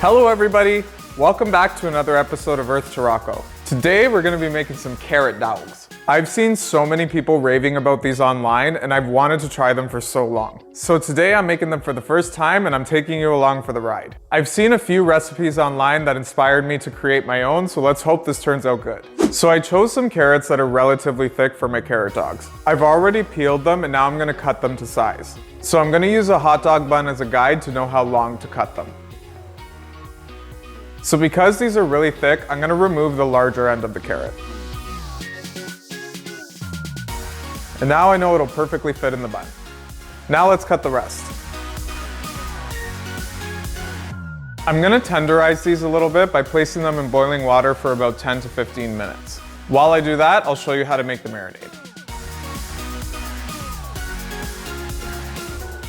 Hello everybody, welcome back to another episode of Earth to Rocco. Today we're going to be making some carrot dogs. I've seen so many people raving about these online and I've wanted to try them for so long. So today I'm making them for the first time and I'm taking you along for the ride. I've seen a few recipes online that inspired me to create my own, so let's hope this turns out good. So I chose some carrots that are relatively thick for my carrot dogs. I've already peeled them and now I'm going to cut them to size. So I'm going to use a hot dog bun as a guide to know how long to cut them. So because these are really thick, I'm going to remove the larger end of the carrot. And now I know it'll perfectly fit in the bun. Now let's cut the rest. I'm going to tenderize these a little bit by placing them in boiling water for about 10 to 15 minutes. While I do that, I'll show you how to make the marinade.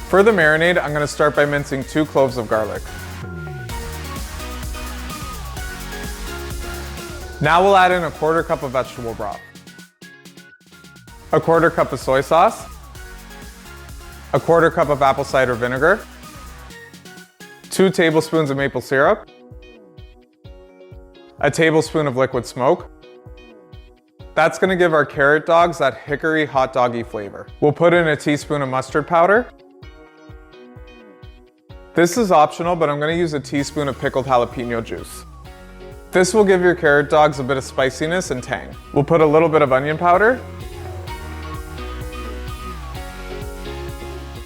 For the marinade, I'm going to start by mincing 2 cloves of garlic. Now we'll add in a 1/4 cup of vegetable broth, a 1/4 cup of soy sauce, a 1/4 cup of apple cider vinegar, 2 tablespoons of maple syrup, a tablespoon of liquid smoke. That's going to give our carrot dogs that hickory hot doggy flavor. We'll put in a teaspoon of mustard powder. This is optional, but I'm going to use a teaspoon of pickled jalapeno juice. This will give your carrot dogs a bit of spiciness and tang. We'll put a little bit of onion powder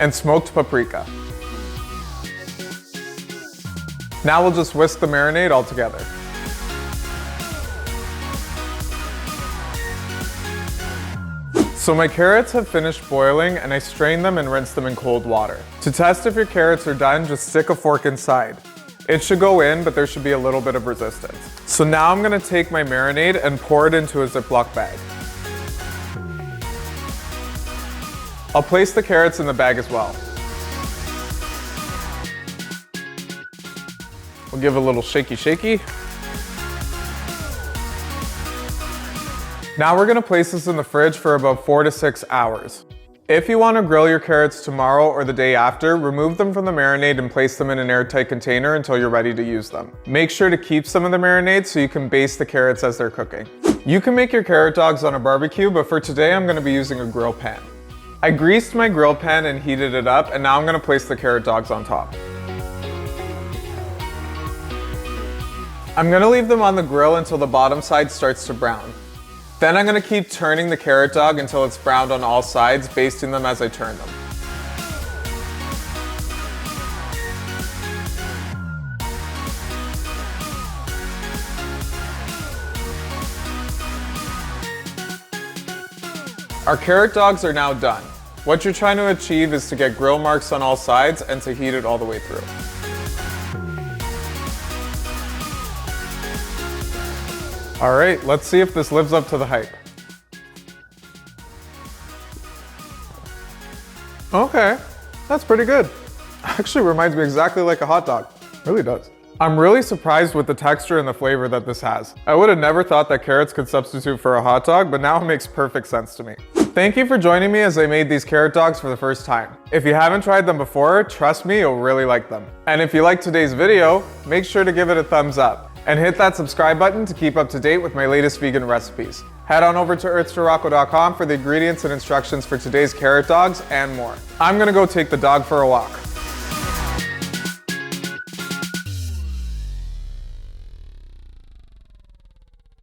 and smoked paprika. Now we'll just whisk the marinade all together. So my carrots have finished boiling and I strained them and rinsed them in cold water. To test if your carrots are done, just stick a fork inside. It should go in, but there should be a little bit of resistance. So now I'm going to take my marinade and pour it into a Ziploc bag. I'll place the carrots in the bag as well. We'll give a little shaky shaky. Now we're going to place this in the fridge for about 4 to 6 hours. If you want to grill your carrots tomorrow or the day after, remove them from the marinade and place them in an airtight container until you're ready to use them. Make sure to keep some of the marinade so you can baste the carrots as they're cooking. You can make your carrot dogs on a barbecue, but for today I'm going to be using a grill pan. I greased my grill pan and heated it up, and now I'm going to place the carrot dogs on top. I'm going to leave them on the grill until the bottom side starts to brown. Then I'm going to keep turning the carrot dog until it's browned on all sides, basting them as I turn them. Our carrot dogs are now done. What you're trying to achieve is to get grill marks on all sides and to heat it all the way through. All right, let's see if this lives up to the hype. Okay, that's pretty good. Actually reminds me exactly like a hot dog. Really does. I'm really surprised with the texture and the flavor that this has. I would have never thought that carrots could substitute for a hot dog, but now it makes perfect sense to me. Thank you for joining me as I made these carrot dogs for the first time. If you haven't tried them before, trust me, you'll really like them. And if you liked today's video, make sure to give it a thumbs up. And hit that subscribe button to keep up to date with my latest vegan recipes. Head on over to earthtorocco.com for the ingredients and instructions for today's carrot dogs and more. I'm gonna go take the dog for a walk.